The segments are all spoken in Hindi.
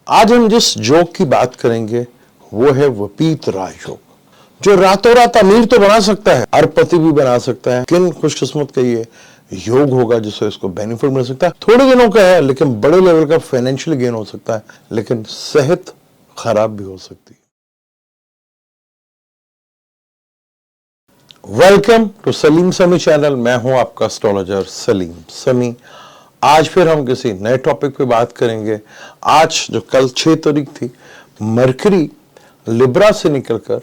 आज हम जिस योग की बात करेंगे वो है विपरीत राजयोग, जो रातों रात अमीर तो बना सकता है, अरबपति भी बना सकता है, लेकिन खुशकिस्मत का ये योग होगा जिससे इसको बेनिफिट मिल सकता है। थोड़े दिनों का है लेकिन बड़े लेवल का फाइनेंशियल गेन हो सकता है, लेकिन सेहत खराब भी हो सकती है। वेलकम टू सलीम समी चैनल। मैं हूं आपका एस्ट्रोलॉजर सलीम समी। आज फिर हम किसी नए टॉपिक पे बात करेंगे। आज जो कल 6 तारीख थी, मरकरी लिब्रा से निकलकर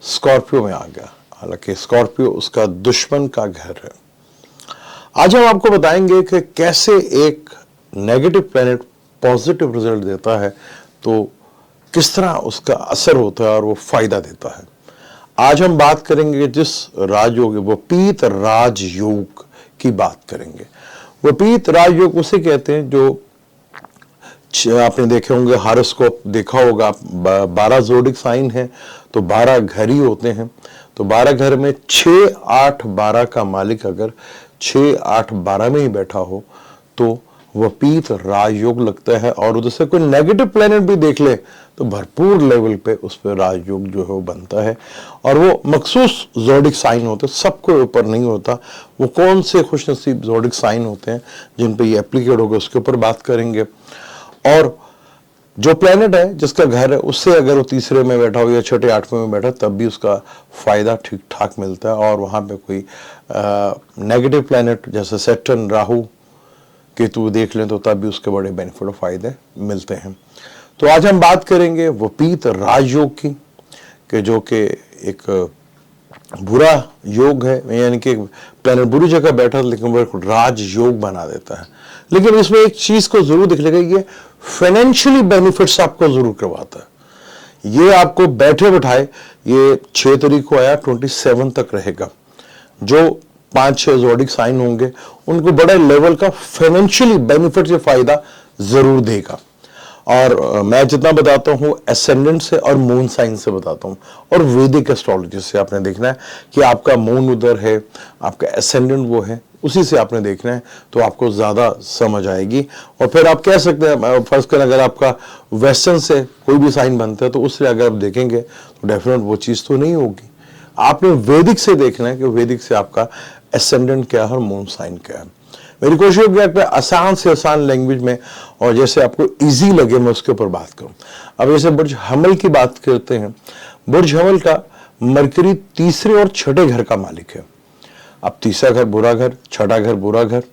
स्कॉर्पियो में आ गया। हालांकि स्कॉर्पियो उसका दुश्मन का घर है। आज हम आपको बताएंगे कि कैसे एक नेगेटिव प्लैनेट पॉजिटिव रिजल्ट देता है, तो किस तरह उसका असर होता है और वो फायदा देता है। आज हम बात करेंगे जिस राजयोग, विपरीत राजयोग की बात करेंगे। विपरीत राजयोग उसे कहते हैं जो आपने देखे होंगे, हॉरोस्कोप देखा होगा, 12 ज़ोडिक साइन है तो 12 घर ही होते हैं। तो 12 घर में 6, 8, 12 का मालिक अगर 6, 8, 12 में ही बैठा हो तो विपरीत राजयोग लगता है। और उधर से कोई नेगेटिव प्लैनेट भी देख ले तो भरपूर लेवल पे उस पर राजयोग जो है वो बनता है। और वो मखसूस ज़ोडिक साइन होते हैं, सबको ऊपर नहीं होता। वो कौन से खुशनसीब ज़ोडिक साइन होते हैं जिन पे ये एप्लीकेट होगा, उसके ऊपर बात करेंगे। और जो प्लैनेट है जिसका घर है उससे अगर वो तीसरे में बैठा हो या छठे 8वें में बैठा, तब भी उसका फायदा ठीक ठाक मिलता है। और वहाँ पे कोई नेगेटिव प्लैनेट जैसे सैटर्न, राहु, केतु देख लें तो तब भी उसके बड़े बेनिफिट और फायदे मिलते हैं। तो आज हम बात करेंगे विपरीत राजयोग की, कि जो कि एक बुरा योग है, यानी कि प्लैनेट बुरी जगह बैठा लेकिन वो एक राजयोग बना देता है। लेकिन इसमें एक चीज को जरूर दिख लेगा, ये फाइनेंशियली बेनिफिट्स आपको जरूर करवाता है। ये आपको बैठे बैठाए, ये 6 तारीख को आया, 27 तक रहेगा। जो 5-6 ज़ोडिक साइन होंगे उनको बड़े लेवल का फाइनेंशियली बेनिफिट से फायदा जरूर देगा। और मैं जितना बताता हूँ एसेंडेंट से और मून साइन से बताता हूँ, और वैदिक एस्ट्रोलॉजी से आपने देखना है कि आपका मून उधर है, आपका एसेंडेंट वो है, उसी से आपने देखना है, तो आपको ज़्यादा समझ आएगी। और फिर आप कह सकते हैं, फर्स्ट कर अगर आपका वेस्टर्न से कोई भी साइन बनता है तो उससे अगर आप देखेंगे तो डेफिनेट वो चीज़ तो नहीं होगी। आपने वैदिक से देखना है कि वैदिक से आपका एसेंडेंट क्या है और मून साइन क्या है। मेरी कोशिश होगी आपके आसान से आसान लैंग्वेज में और जैसे आपको इजी लगे मैं उसके ऊपर बात करूं। अब जैसे बुर्ज हमल की बात करते हैं, बुर्ज हमल का मरकरी तीसरे और छठे घर का मालिक है। अब तीसरा घर बुरा घर, छठा घर बुरा घर,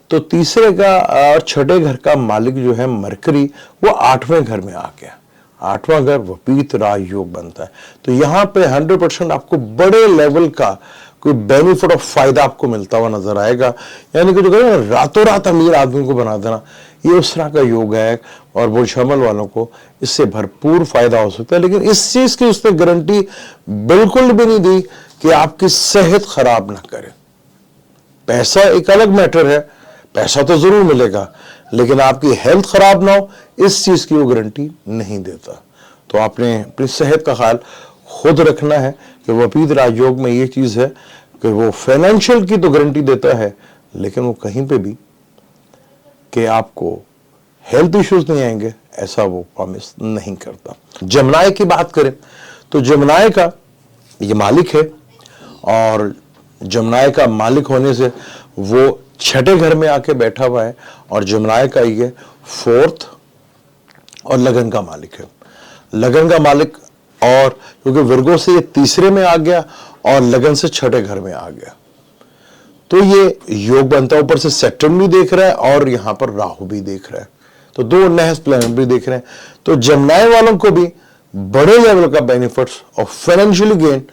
तो तीसरे का और छठे घर का मालिक जो है मरकरी, वो 8वें घर में आ गया। 8वां घर विपरीत राजयोग बनता है। तो यहाँ पे 100% आपको बड़े लेवल का कोई बेनिफिट और फायदा आपको मिलता हुआ नजर आएगा। यानी कि जो कहते हैं रातों रात अमीर आदमी को बना देना, ये उस तरह का योग है। और बुर्ज हमल वालों को इससे भरपूर फायदा हो सकता है। लेकिन इस चीज की उसने गारंटी बिल्कुल भी नहीं दी कि आपकी सेहत खराब ना करे। पैसा एक अलग मैटर है, पैसा तो जरूर मिलेगा, लेकिन आपकी हेल्थ खराब ना हो, इस चीज की वो गारंटी नहीं देता। तो आपने अपनी सेहत का ख्याल खुद रखना है कि विपरीत राजयोग में ये चीज है कि वो फाइनेंशियल की तो गारंटी देता है, लेकिन वो कहीं पे भी कि आपको हेल्थ इश्यूज नहीं आएंगे ऐसा वो प्रॉमिस नहीं करता। जमनाय की बात करें तो जमनाय का ये मालिक है, और जमनाय का मालिक होने से वो छठे घर में आके बैठा हुआ है। और जमनाय का ये 4th और लगन का मालिक है। लगन का मालिक, और क्योंकि विर्गो से ये तीसरे में आ गया और लगन से छठे घर में आ गया, तो ये योग बनता है। ऊपर से सैटर्न भी देख रहा है और यहां पर राहु भी देख रहा है, तो 2 नहस प्लैनेट भी देख रहे हैं। तो जमनाय वालों को भी बड़े लेवल का बेनिफिट्स और फाइनेंशियली गेन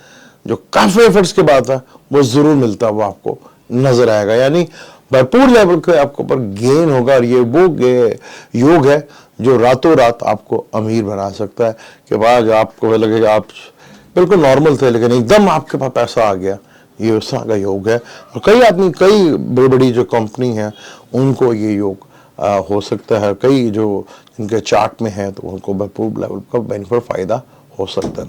जो काफी एफर्ट्स के बाद था वो जरूर मिलता हुआ आपको नजर आएगा। यानी भरपूर लेवल के आपको पर गेन होगा। और ये वो योग है जो रातों रात आपको अमीर बना सकता है, कि बाद आपको लगेगा आप बिल्कुल नॉर्मल थे लेकिन एकदम आपके पास पैसा आ गया। ये उस तरह का योग है। और कई आदमी, कई बड़ी बड़ी जो कंपनी है उनको ये योग हो सकता है। कई जो इनके चार्ट में है तो उनको भरपूर लेवल का बेनिफिट फायदा हो सकता है।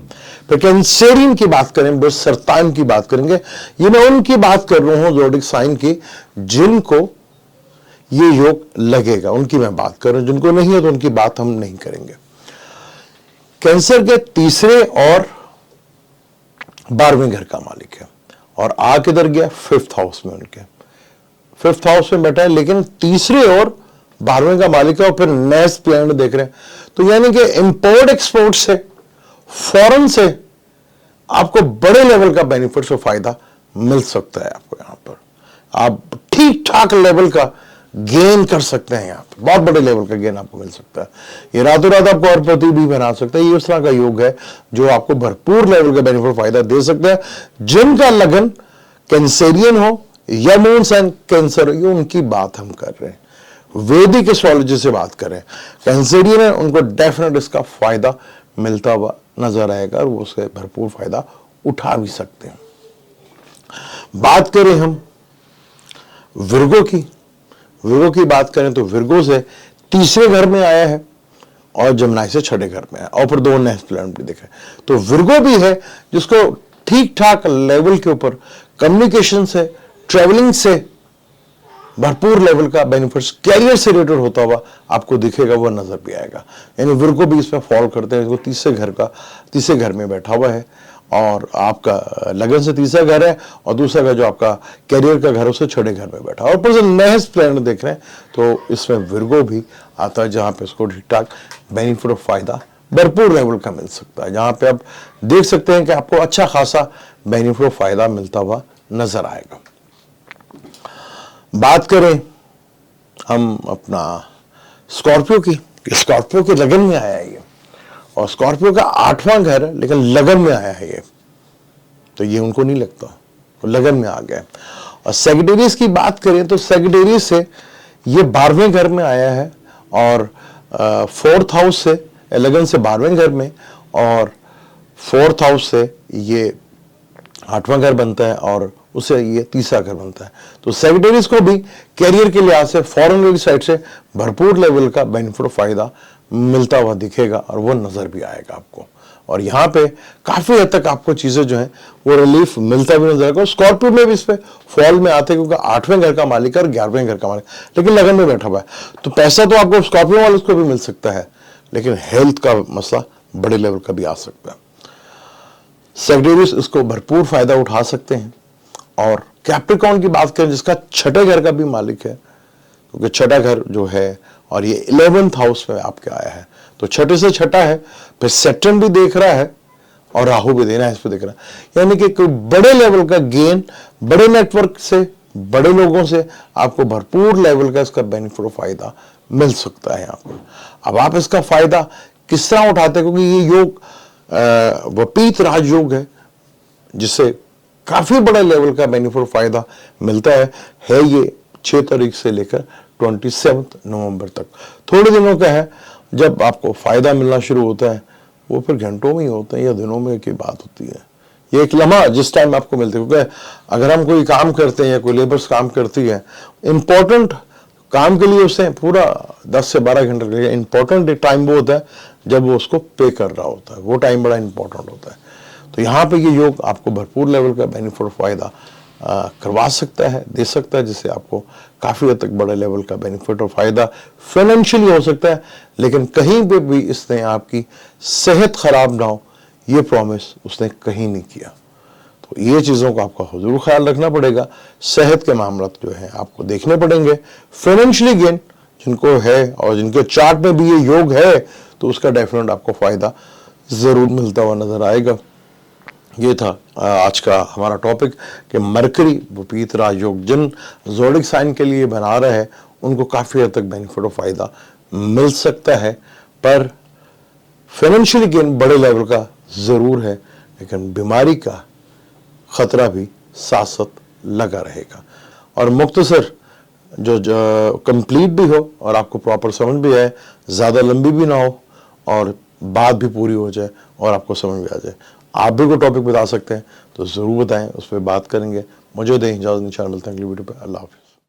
फिर कैंसेरियन की बात करें, सरतान की बात करेंगे। ये मैं उनकी बात कर रहा हूं ज़ोडिक साइन की जिनको ये योग लगेगा, उनकी मैं बात कर रहा हूं। जिनको नहीं है तो उनकी बात हम नहीं करेंगे। कैंसर के तीसरे और 12वें घर का मालिक है और आ किधर गया, 5th हाउस में। उनके 5th हाउस में बैठा है, लेकिन तीसरे और 12वें का मालिक है और फिर नेक्स्ट प्लैनेट देख रहे हैं। तो यानी कि इंपोर्ट एक्सपोर्ट से, फॉरेन से आपको बड़े लेवल का बेनिफिट और फायदा मिल सकता है। आपको यहां पर आप ठीक ठाक लेवल का गेन कर सकते हैं। यहाँ पर बहुत बड़े लेवल का गेन आपको मिल सकता है। ये रातों रात आपको अरबपति भी बना सकता है। ये उस तरह का योग है जो आपको भरपूर लेवल का बेनिफिट फायदा दे सकता है। जिनका लगन कैंसेरियन हो या मून साइन कैंसर हो, ये उनकी बात हम कर रहे हैं, वैदिक एस्ट्रोलॉजी से बात कर रहे हैं। कैंसेरियन है, उनको डेफिनेट इसका फायदा मिलता हुआ नजर आएगा और वो उससे भरपूर फायदा उठा भी सकते हैं। बात करें हम विर्गो की, विर्गो की बात करें तो विर्गो से तीसरे घर में आया है और जमनाई से छठे घर में है और फिर 2 नेक्स्ट प्लैनेट भी दिखे। तो विर्गो भी है जिसको ठीक ठाक लेवल के ऊपर कम्युनिकेशन से, ट्रेवलिंग से भरपूर लेवल का बेनिफिट्स कैरियर से रिलेटेड होता हुआ आपको दिखेगा, वो नजर भी आएगा। यानी विर्गो भी इसमें फॉल करते हैं। तीसरे घर में बैठा हुआ है और आपका लगन से तीसरा घर है और दूसरा घर जो आपका कैरियर का घर है उससे छठे घर में बैठा है और ऊपर से नेक्स्ट प्लैनेट देख रहे हैं। तो इसमें विर्गो भी आता है जहां पे इसको ठीक ठाक बेनिफिट और फायदा भरपूर लेवल का मिल सकता है, जहां पे आप देख सकते हैं कि आपको अच्छा खासा बेनिफिट और फायदा मिलता हुआ नजर आएगा। बात करें हम अपना स्कॉर्पियो की, स्कॉर्पियो के लगन में आया है ये और स्कॉर्पियो का 8वां घर है, लेकिन लगन में आया है ये, तो ये उनको नहीं लगता, तो लगन में आ गया। और सेगिटेरियस की बात करें तो सेगिटेरियस से ये 12वें घर में आया है और 4th हाउस से, लगन से 12वें घर में और 4th हाउस से ये 8वां घर बनता है और उससे ये तीसरा घर बनता है। तो सेगिटेरियस को भी कैरियर के लिहाज से, फॉरेन वाली साइड से भरपूर लेवल का बेनिफिट और फायदा मिलता हुआ दिखेगा और वो नजर भी आएगा आपको। और यहाँ पे काफी हद तक आपको चीजें जो है वो रिलीफ मिलता भी नजर आएगा। स्कॉर्पियो में भी इस पे फॉल में आते क्योंकि 8वें घर का मालिक और 11वें घर का मालिक, लेकिन लगन में बैठा हुआ है। तो पैसा तो आपको स्कॉर्पियो वाले को भी मिल सकता है, लेकिन हेल्थ का मसला बड़े लेवल का भी आ सकता है। सेगिटेरियस इसको भरपूर फायदा उठा सकते हैं। और कैप्रिकॉर्न की बात करें जिसका छठे घर का भी मालिक है, क्योंकि छठा घर जो है और ये 11th हाउस में आपके आया है, तो छठे से छठा है, फिर सैटर्न भी देख रहा है और राहु भी देना है, इस पे देख रहा है। यानी कि कोई बड़े लेवल का गेन, बड़े नेटवर्क से, बड़े लोगों से आपको भरपूर लेवल का इसका बेनिफिट और फायदा मिल सकता है यहाँ पर। अब आप इसका फायदा किस तरह उठाते हैं, क्योंकि ये योग वपीत राजयोग है जिससे काफी बड़ा लेवल का बेनिफिट फायदा मिलता है ये 6 तारीख से लेकर 27 नवंबर तक। थोड़े दिनों का है, जब आपको फायदा मिलना शुरू होता है वो फिर घंटों में ही होता है या दिनों में की बात होती है। ये एक लम्हा जिस टाइम आपको मिलते है, क्योंकि अगर हम कोई काम करते हैं या कोई लेबर्स काम करती है, इंपॉर्टेंट काम के लिए उसे पूरा 10 से 12 घंटे लगेगा। इंपॉर्टेंट टाइम वो होता है जब वो उसको पे कर रहा होता है, वो टाइम बड़ा इंपॉर्टेंट होता है। तो यहाँ पे ये योग आपको भरपूर लेवल का बेनिफिट फायदा करवा सकता है, दे सकता है, जिससे आपको काफी हद तक बड़े लेवल का बेनिफिट और फायदा फाइनेंशियली हो सकता है। लेकिन कहीं पे भी इसने आपकी सेहत खराब ना हो ये प्रॉमिस उसने कहीं नहीं किया। तो ये चीजों का आपका जरूर ख्याल रखना पड़ेगा। सेहत के मामला जो है आपको देखने पड़ेंगे। फाइनेंशियली गेन जिनको है और जिनके चार्ट में भी ये योग है तो उसका डेफिनेट आपको फायदा जरूर मिलता हुआ नजर आएगा। ये था आज का हमारा टॉपिक कि मरकरी वपीत राजयोग जिन ज़ोडिक साइन के लिए बना रहा है उनको काफ़ी हद तक बेनिफिट और फायदा मिल सकता है, पर फाइनेंशियली गेन बड़े लेवल का ज़रूर है, लेकिन बीमारी का ख़तरा भी साथ साथ लगा रहेगा। और मुख्तसर जो कंप्लीट भी हो और आपको प्रॉपर समझ भी आए, ज़्यादा लंबी भी ना हो और बात भी पूरी हो जाए और आपको समझ भी आ जाए। आप भी कोई टॉपिक बता सकते हैं तो ज़रूर बताएं, उस पर बात करेंगे। मुझे दें इजाज़त, इंशाअल्लाह मिलते हैं अगली वीडियो पे। अल्लाह हाफ़िज़।